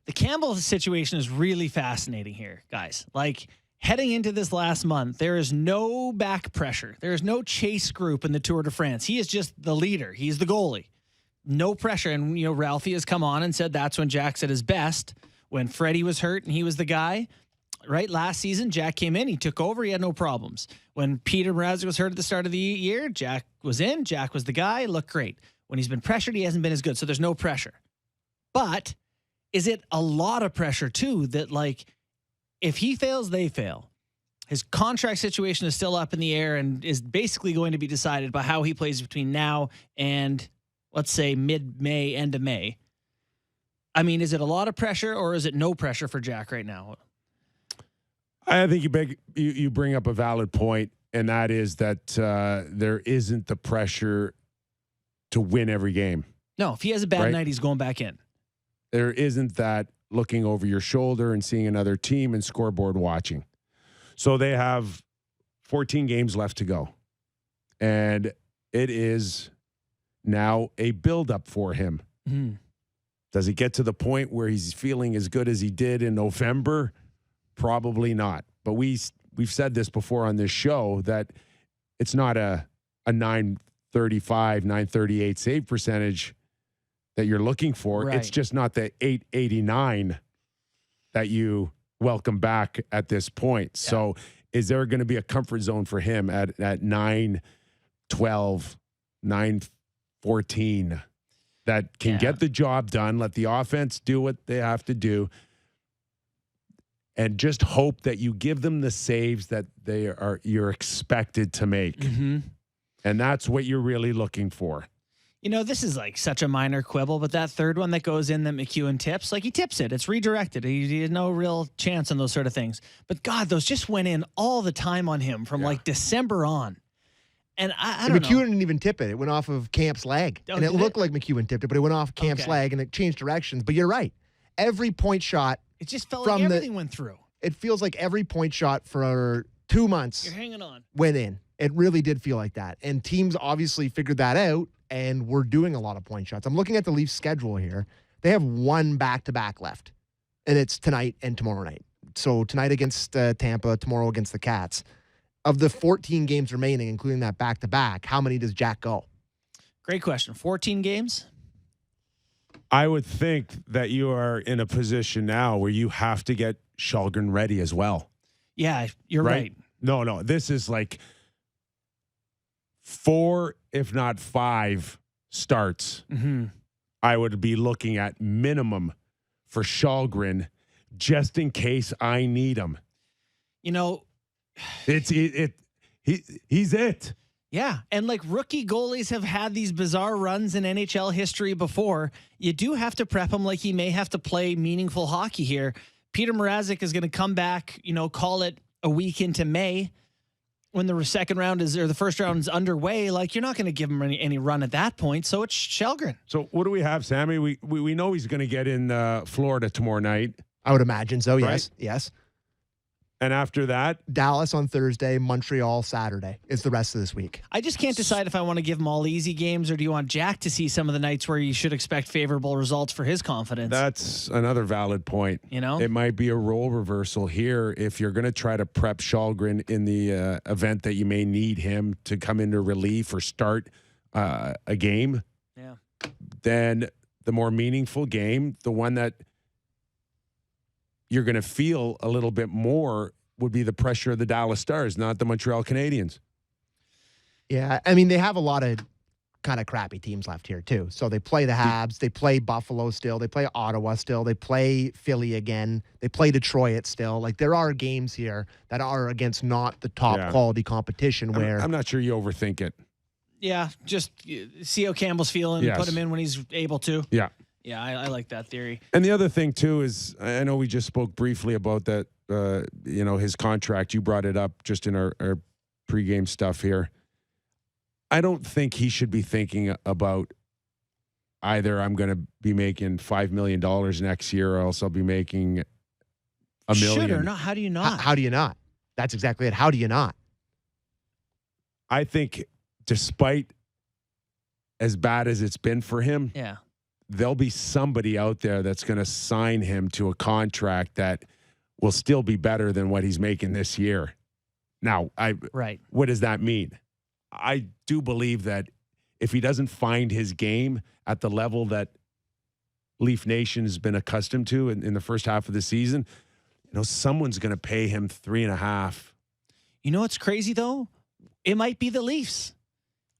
The Campbell situation is really fascinating here, guys. Like, heading into this last month, there is no back pressure. There is no chase group in the Tour de France. He is just the leader. He's the goalie. No pressure. And, Ralphie has come on and said that's when Jack's at his best. When Freddie was hurt and he was the guy, right? Last season, Jack came in. He took over. He had no problems. When Peter Mrazek was hurt at the start of the year, Jack was in. Jack was the guy. Looked great. When he's been pressured, he hasn't been as good. So there's no pressure. But is it a lot of pressure, too, that, like, if he fails, they fail? His contract situation is still up in the air and is basically going to be decided by how he plays between now and, let's say, mid-May, end of May. I mean, is it a lot of pressure or is it no pressure for Jack right now? I think you bring up a valid point, and that is that there isn't the pressure to win every game. No, if he has a bad night, he's going back in. There isn't that looking over your shoulder and seeing another team and scoreboard watching. So they have 14 games left to go. And it is now a buildup for him. Mm. Does it get to the point where he's feeling as good as he did in November? Probably not. But we've said this before on this show that it's not a 935, 938 save percentage that you're looking for. Right. It's just not the 889 that you welcome back at this point. Yeah. So is there going to be a comfort zone for him at 912, 914 that can get the job done, let the offense do what they have to do, and just hope that you give them the saves that you're expected to make? Mm-hmm. And that's what you're really looking for. This is like such a minor quibble, but that third one that goes in that McEwen tips, like he tips it. It's redirected. He had no real chance on those sort of things. But God, those just went in all the time on him from like December on. And I don't know. McEwen didn't even tip it. It went off of Camp's leg. Oh, and it looked like McEwen tipped it, but it went off Camp's leg and it changed directions. But you're right. Every point shot. It just felt like everything went through. It feels like every point shot for 2 months. You're hanging on. Went in. It really did feel like that. And teams obviously figured that out, and we're doing a lot of point shots. I'm looking at the Leafs schedule here. They have one back-to-back left, and it's tonight and tomorrow night. So tonight against Tampa, tomorrow against the Cats. Of the 14 games remaining, including that back-to-back, how many does Jack go? Great question. 14 games? I would think that you are in a position now where you have to get Kallgren ready as well. Yeah, you're right. No. This is like 4, if not 5 starts. Mm-hmm. I would be looking at minimum for Kallgren just in case I need him. He's it. Yeah, and like rookie goalies have had these bizarre runs in NHL history before. You do have to prep him like he may have to play meaningful hockey here. Peter Mrazek is going to come back, call it a week into May when the second round or the first round is underway. Like, you're not going to give him any run at that point. So it's Kallgren. So what do we have, Sammy? We know he's going to get in Florida tomorrow night. I would imagine so, right? Yes. And after that? Dallas on Thursday, Montreal Saturday is the rest of this week. I just can't decide if I want to give him all easy games or do you want Jack to see some of the nights where you should expect favorable results for his confidence? That's another valid point. It might be a role reversal here if you're going to try to prep Kallgren in the event that you may need him to come into relief or start a game. Yeah. Then the more meaningful game, the one that you're going to feel a little bit more would be the pressure of the Dallas Stars, not the Montreal Canadiens. Yeah, I mean, they have a lot of kind of crappy teams left here, too. So they play the Habs, they play Buffalo still, they play Ottawa still, they play Philly again, they play Detroit still. Like, there are games here that are against not the top quality competition where... I'm not sure you overthink it. Yeah, just see how Campbell's feing, put him in when he's able to. Yeah. Yeah, I like that theory. And the other thing, too, is I know we just spoke briefly about that, his contract. You brought it up just in our pregame stuff here. I don't think he should be thinking about either I'm going to be making $5 million next year or else I'll be making $1 million. Should or not? How do you not? How do you not? That's exactly it. How do you not? I think despite as bad as it's been for him, there'll be somebody out there that's going to sign him to a contract that will still be better than what he's making this year. Now, what does that mean? I do believe that if he doesn't find his game at the level that Leaf Nation has been accustomed to in the first half of the season, someone's going to pay him $3.5. You know what's crazy though? It might be the Leafs.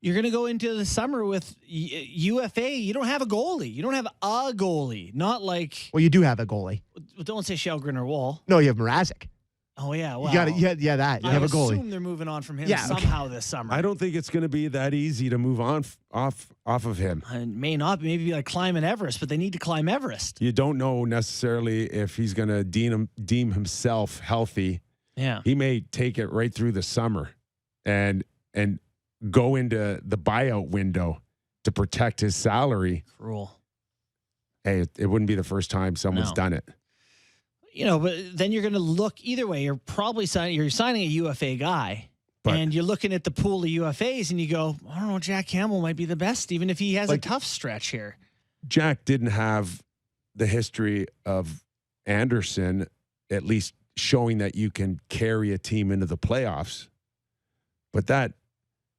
You're going to go into the summer with UFA. You don't have a goalie. You don't have a goalie. Not like. Well, you do have a goalie. Don't say Kallgren or Wall. No, you have Mrazek. Oh yeah, well, you got that. You have a goalie. I assume they're moving on from him somehow this summer. I don't think it's going to be that easy to move on off of him. It may not. Maybe like climbing Everest, but they need to climb Everest. You don't know necessarily if he's going to deem himself healthy. Yeah, he may take it right through the summer, and go into the buyout window to protect his salary. Cruel. Hey, it wouldn't be the first time someone's done it. But then you're going to look either way. You're probably signing a UFA guy, and you're looking at the pool of UFAs, and you go, I don't know, Jack Campbell might be the best, even if he has a tough stretch here. Jack didn't have the history of Anderson, at least showing that you can carry a team into the playoffs. But that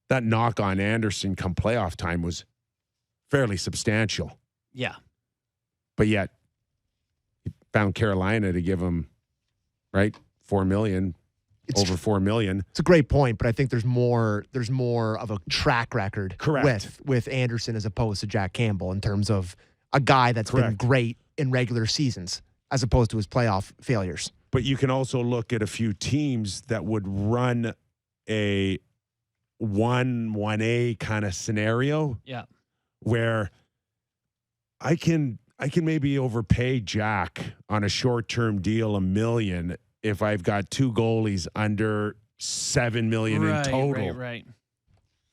knock on Anderson come playoff time was fairly substantial. Yeah. But yet, he found Carolina to give him, $4 million, over $4 million. It's a great point, but I think there's more of a track record with Anderson as opposed to Jack Campbell in terms of a guy that's been great in regular seasons as opposed to his playoff failures. But you can also look at a few teams that would run a 1A kind of scenario. Yeah. Where I can maybe overpay Jack on a short-term deal $1 million if I've got two goalies under $7 million in total. Right.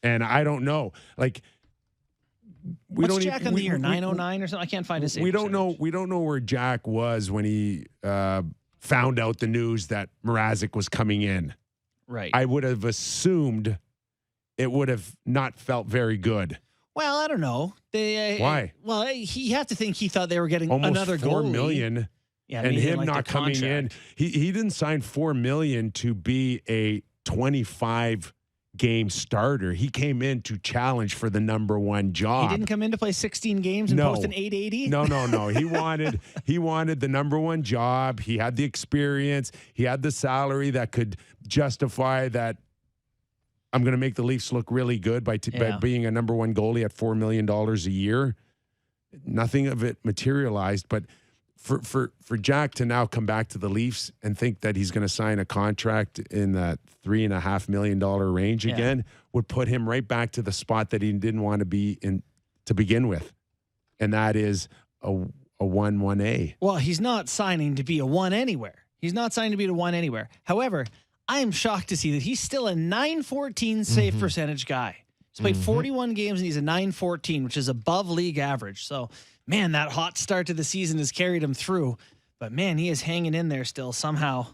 And I don't know. What's Jack on the year? 909 or something? I can't find his. We don't know where Jack was when he found out the news that Mrazek was coming in. Right. I would have assumed it would have not felt very good. Well, I don't know. Why? Well, you have to think he thought they were getting almost another $4 goalie. million. Yeah, and him like not coming in. He didn't sign $4 million to be a 25-game starter. He came in to challenge for the number one job. He didn't come in to play 16 games and post an 880? No. He wanted the number one job. He had the experience. He had the salary that could justify that I'm going to make the Leafs look really good by being a number one goalie at $4 million a year. Nothing of it materialized, but for Jack to now come back to the Leafs and think that he's going to sign a contract in that $3.5 million range again would put him right back to the spot that he didn't want to be in to begin with, and that is a 1A. Well, he's not signing to be a 1 anywhere. However, I am shocked to see that he's still a .914 save percentage guy. He's played 41 games and he's a .914, which is above league average. So, man, that hot start to the season has carried him through. But, man, he is hanging in there still somehow.